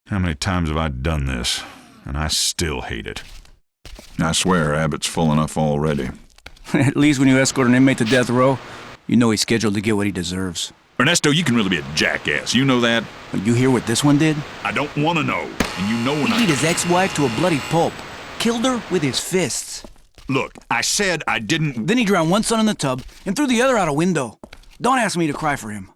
How many times have I done this, and I still hate it? I swear Abbott's full enough already. At least when you escort an inmate to death row, you know he's scheduled to get what he deserves. Ernesto, you can really be a jackass. You know that? You hear what this one did? I don't want to know, and you know when He beat his ex-wife to a bloody pulp. Killed her with his fists. Look, I said I didn't... Then he drowned one son in the tub and threw the other out a window. Don't ask me to cry for him.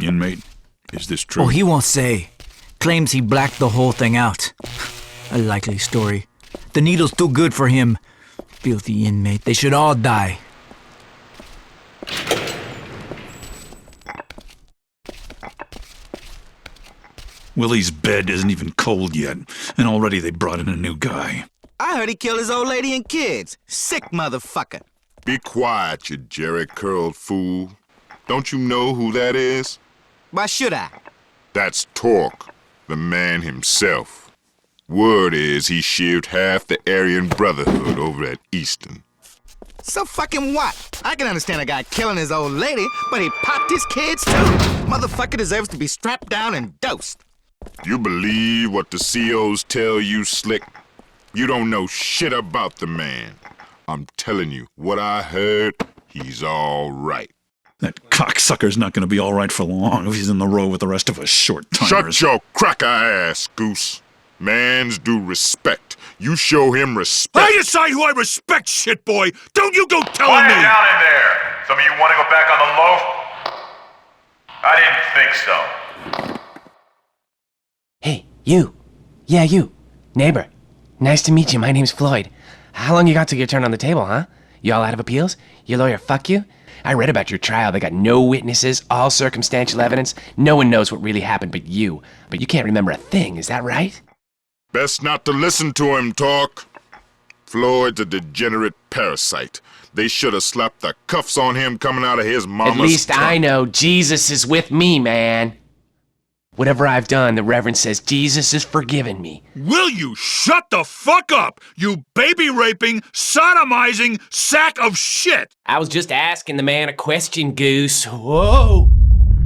Inmate, is this true? Oh, he won't say. Claims he blacked the whole thing out. A likely story. The needle's too good for him. Filthy inmate. They should all die. Willie's bed isn't even cold yet, and already they brought in a new guy. I heard he killed his old lady and kids. Sick motherfucker. Be quiet, you jerry-curled fool. Don't you know who that is? Why should I? That's Torque, the man himself. Word is he shaved half the Aryan Brotherhood over at Easton. So fucking what? I can understand a guy killing his old lady, but he popped his kids too. Motherfucker deserves to be strapped down and dosed. You believe what the COs tell you, Slick? You don't know shit about the man. I'm telling you, what I heard, he's all right. That cocksucker's not going to be all right for long if he's in the row with the rest of us short-timers. Shut your cracker ass, Goose. Mans do respect. You show him respect. I decide who I respect, shitboy! Don't you go telling Quiet me! down in there! Some of you want to go back on the loaf? I didn't think so. Hey, you. Yeah, you. Neighbor. Nice to meet you. My name's Floyd. How long you got till your turn on the table, huh? You all out of appeals? Your lawyer fuck you? I read about your trial. They got no witnesses, all circumstantial evidence. No one knows what really happened but you. But you can't remember a thing, is that right? Best not to listen to him talk. Floyd's a degenerate parasite. They should have slapped the cuffs on him coming out of his mama's At least trunk. I know Jesus is with me, man. Whatever I've done, the Reverend says Jesus has forgiven me. Will you shut the fuck up, you baby-raping, sodomizing sack of shit! I was just asking the man a question, Goose. Whoa!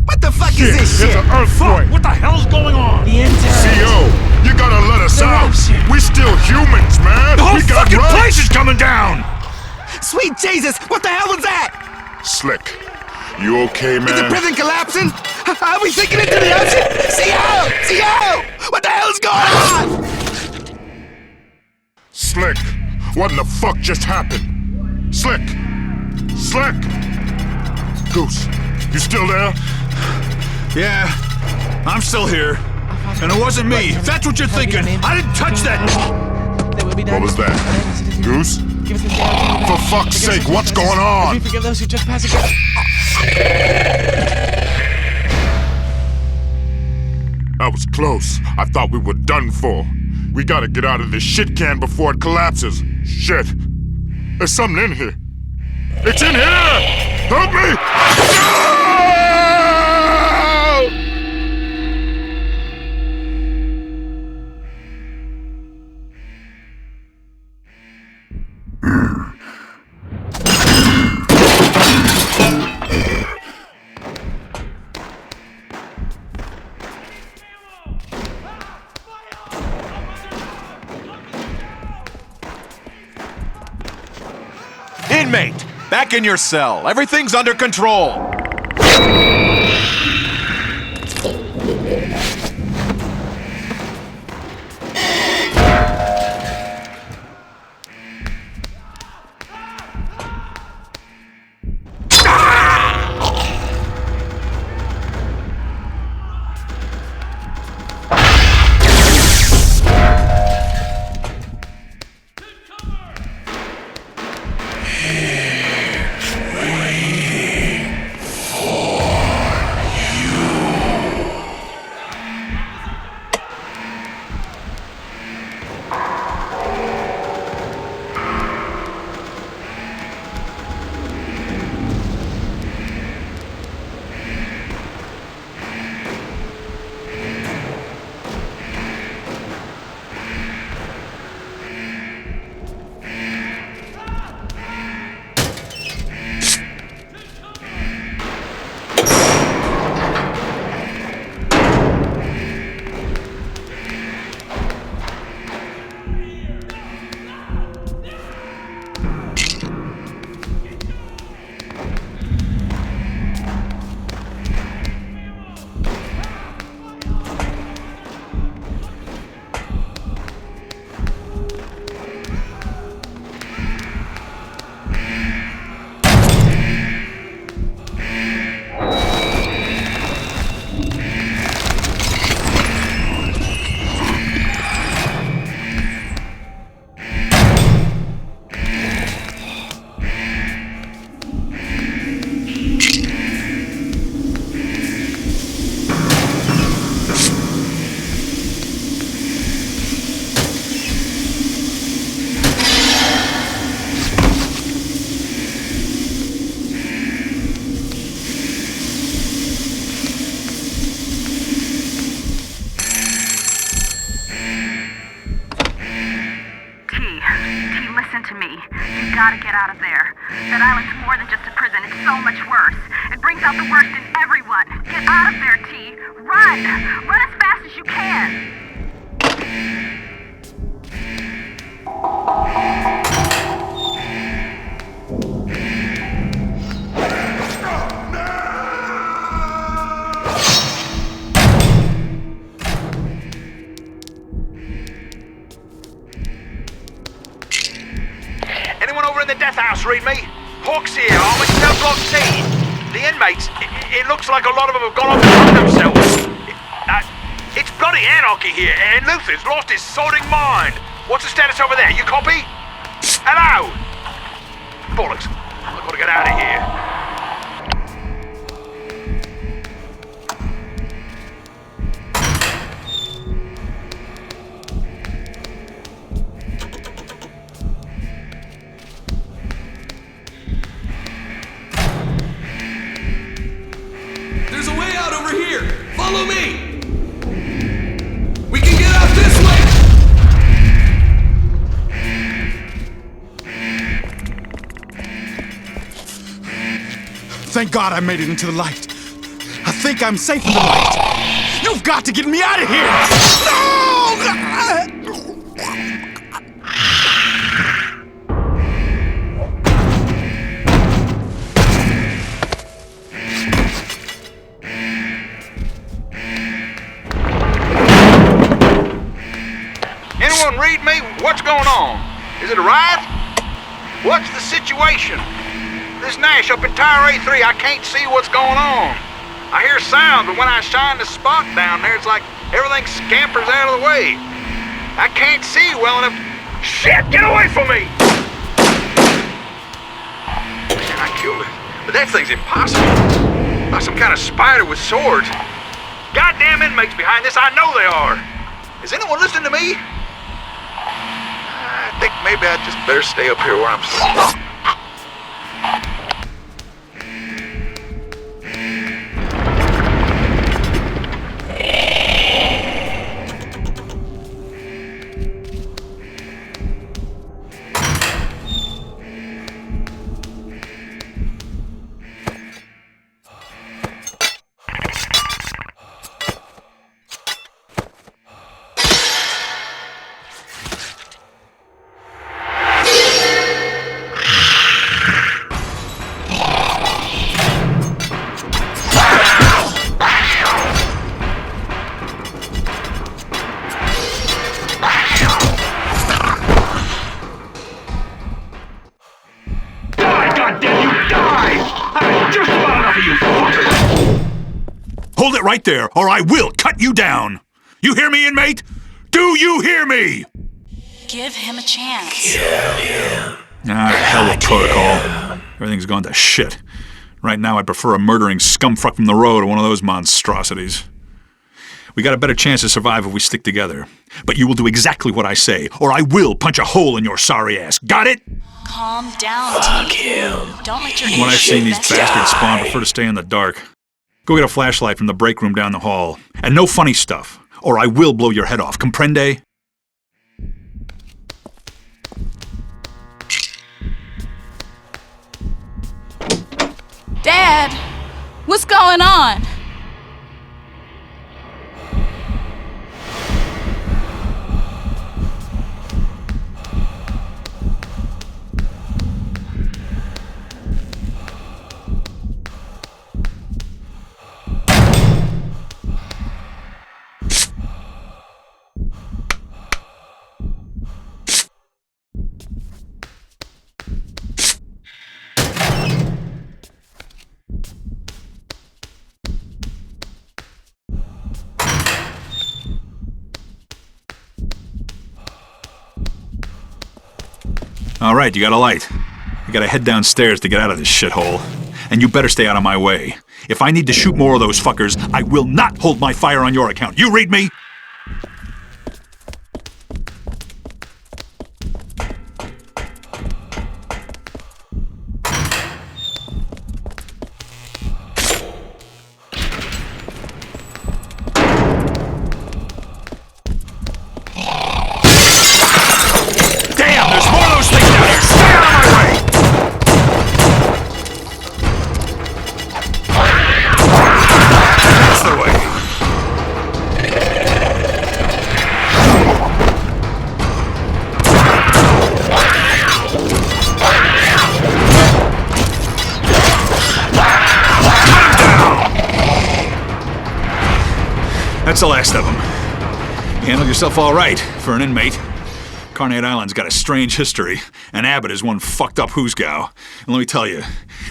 What the fuck is this shit? It's an earthquake. What the hell's going on? The intern. CO, you gotta let us out. rapture. We still humans, man. The whole We got fucking rights. place is coming down! Sweet Jesus, what the hell was that? Slick, you okay, Is the man? prison collapsing? Are we sinking into the ocean? CO! CO! What the hell's going on? Slick, what in the fuck just happened? Slick! Slick! Goose, you still there? Yeah, I'm still here. And it wasn't me. If that's what you're thinking, I didn't touch that! What was that? Goose? For fuck's sake, what's going on? We forgive those who trespass against. That was close. I thought we were done for. We gotta get out of this shit can before it collapses. Shit. There's something in here. It's in here! Help me! No! Inmate, back in your cell. Everything's under control. gotta get out of there. That island's more than just a prison, it's so much worse. It brings out the worst in everyone. Get out of there, T. Run! Run as fast as you can! Anyone over in the death house read me? Hawk's here, I'm in cell block C. The inmates, it looks like a lot of them have gone off and hung themselves. It's bloody anarchy here, and Luther's lost his sodding mind. What's the status over there? You copy? Hello? Bollocks, I've got to get out of here. There's a way out over here! Follow me! We can get out this way! Thank God I made it into the light. I think I'm safe in the light. You've got to get me out of here! No! Anyone read me? What's going on? Is it a riot? What's the situation? This Nash up in Tower A3, I can't see what's going on. I hear sounds, but when I shine the spot down there, it's like everything scampers out of the way. I can't see well enough. Shit, get away from me! Man, I killed it. But that thing's impossible. Like some kind of spider with swords. Goddamn inmates behind this, I know they are. Is anyone listening to me? I think maybe I'd just better stay up here where I'm safe. Hold it right there, or I will cut you down! You hear me, inmate? Do you hear me? Give him a chance. Hell with protocol. Everything's gone to shit. Right now, I'd prefer a murdering scumfuck from the road to one of those monstrosities. We got a better chance to survive if we stick together. But you will do exactly what I say, or I will punch a hole in your sorry ass. Got it? Calm down, Fuck him. Don't let your When I've seen these bastards spawn, I prefer to stay in the dark. Go get a flashlight from the break room down the hall. And no funny stuff, or I will blow your head off. Comprende? Dad, what's going on? All right, you got a light. You gotta head downstairs to get out of this shithole. And you better stay out of my way. If I need to shoot more of those fuckers, I will not hold my fire on your account. You read me? Damn, there's more of those things down here! Stay out of my way! That's the last of them. You handled yourself all right for an inmate. Carnate Island's got a strange history, and Abbott is one fucked up hoosgow. And let me tell you,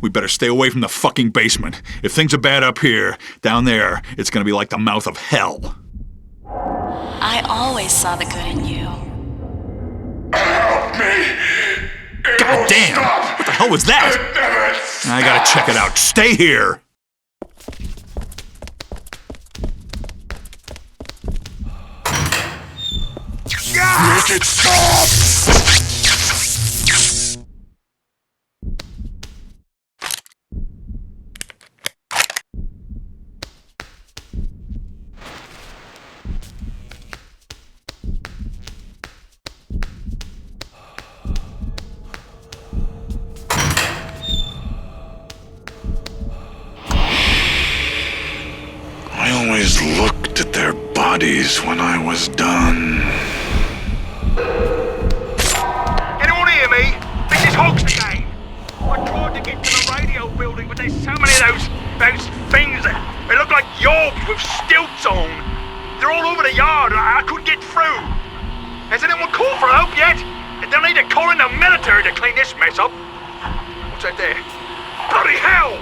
we better stay away from the fucking basement. If things are bad up here, down there, it's gonna be like the mouth of hell. I always saw the good in you. Help me! God damn! What the hell was that? I gotta check it out. Stay here! Make it stop! I always looked at their bodies when I was done. Anyone hear me? This is Hogs again. I tried to get to the radio building, but there's so many of those things that they look like yobs with stilts on. They're all over the yard, and I couldn't get through. Has anyone called for help yet? They'll need to call in the military to clean this mess up. What's that there? Bloody hell!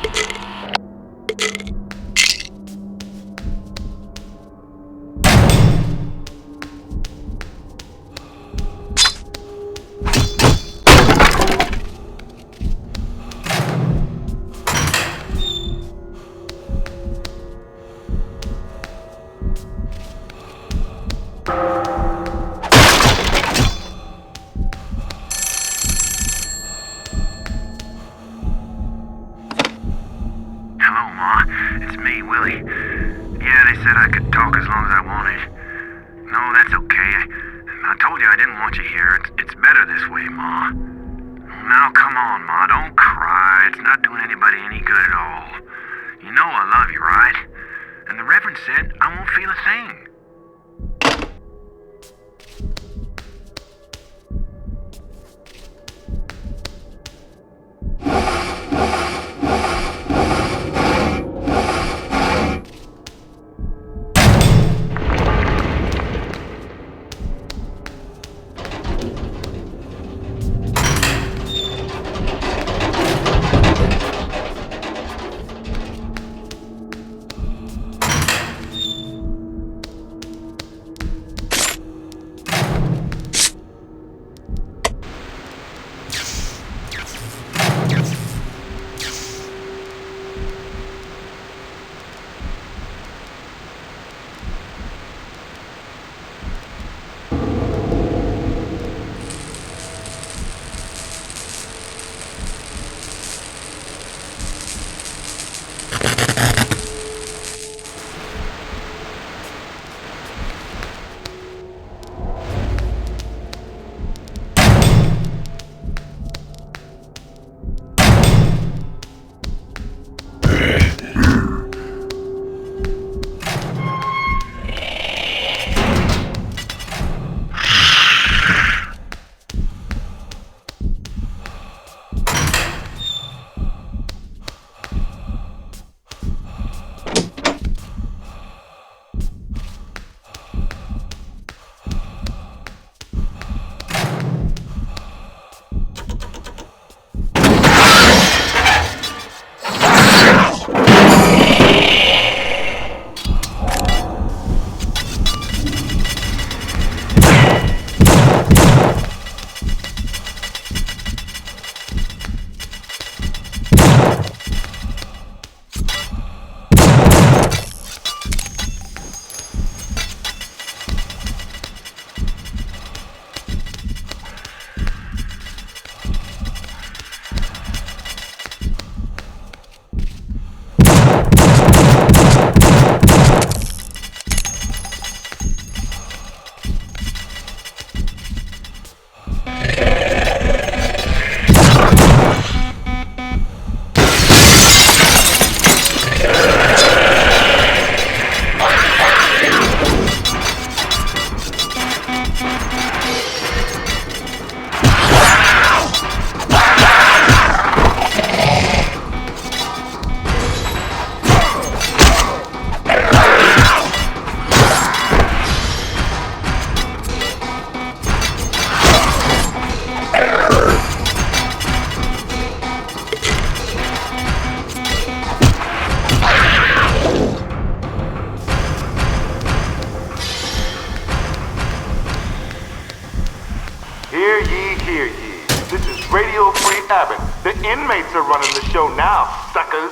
hear ye. This is Radio Free Abbott. The inmates are running the show now, suckers.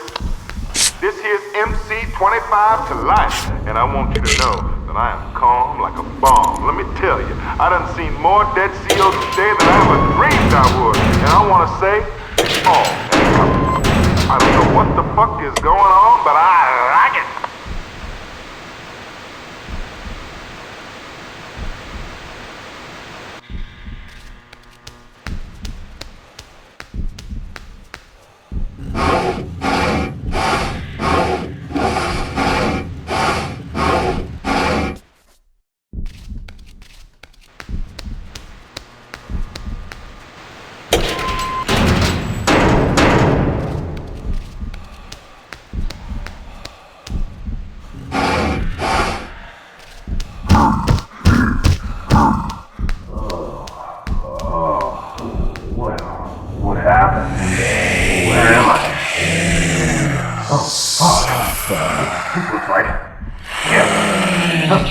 This here's MC25 to life, and I want you to know that I am calm like a bomb. Let me tell you, I done seen more dead CEOs today than I ever dreamed I would, and I want to say, I don't know what the fuck is going on, but I like it.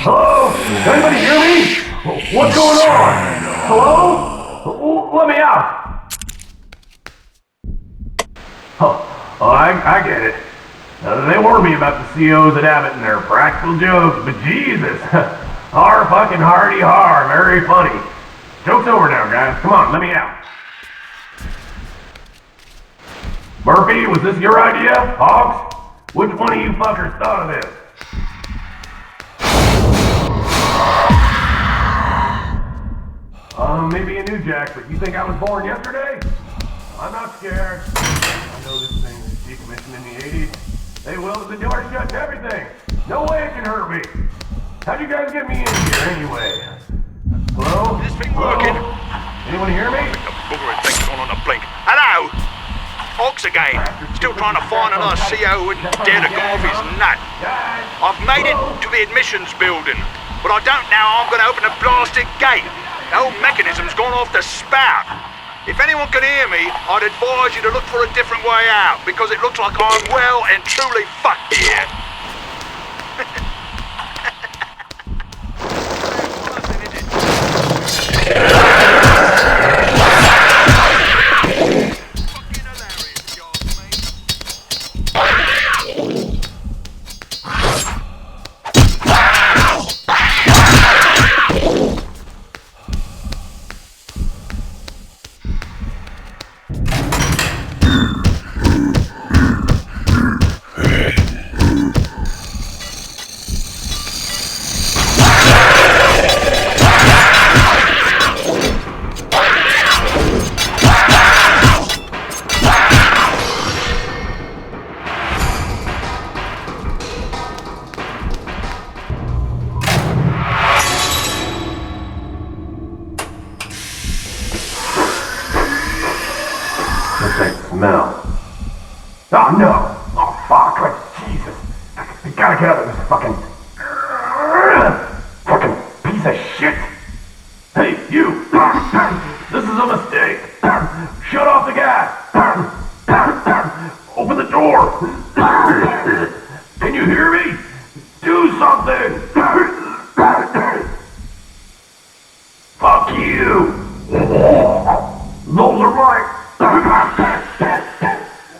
Hello? Anybody hear me? What's going on? Hello? Let me out. Oh, I get it. They warned me about the CEOs at Abbott and their practical jokes, but Jesus. Har fucking hardy har, very funny. Joke's over now, guys. Come on, let me out. Murphy, was this your idea? Hawks? Which one of you fuckers thought of this? Maybe a new jack, but you think I was born yesterday? I'm not scared. I know this thing was decommissioned in the 80s. They will the door shut and everything. No way it can hurt me. How'd you guys get me in here anyway? Hello? This thing working? Anyone hear me? The booger thing's gone on the blink. Hello? Hawks again. Still trying to find another CO who wouldn't dare to go off his nut. I've made it to the admissions building, but I don't know how I'm going to open the blasted gate. The whole mechanism's gone off the spout. If anyone can hear me, I'd advise you to look for a different way out, because it looks like I'm well and truly fucked here. Smell. Oh no! Oh fuck! Jesus! I gotta get out of this fucking piece of shit! Hey, you! This is a mistake! Shut off the gas! Open the door! Can you hear me? Do something! Fuck you! Those are my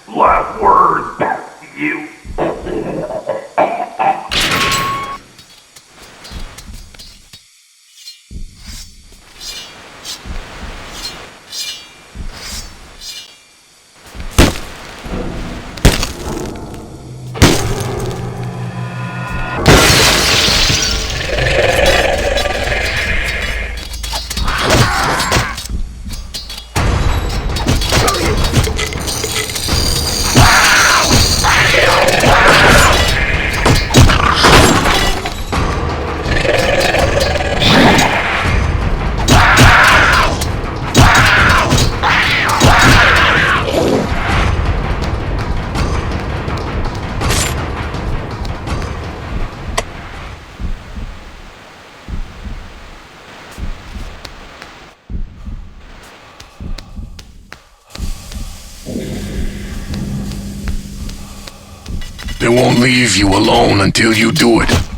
last words, you. They won't leave you alone until you do it.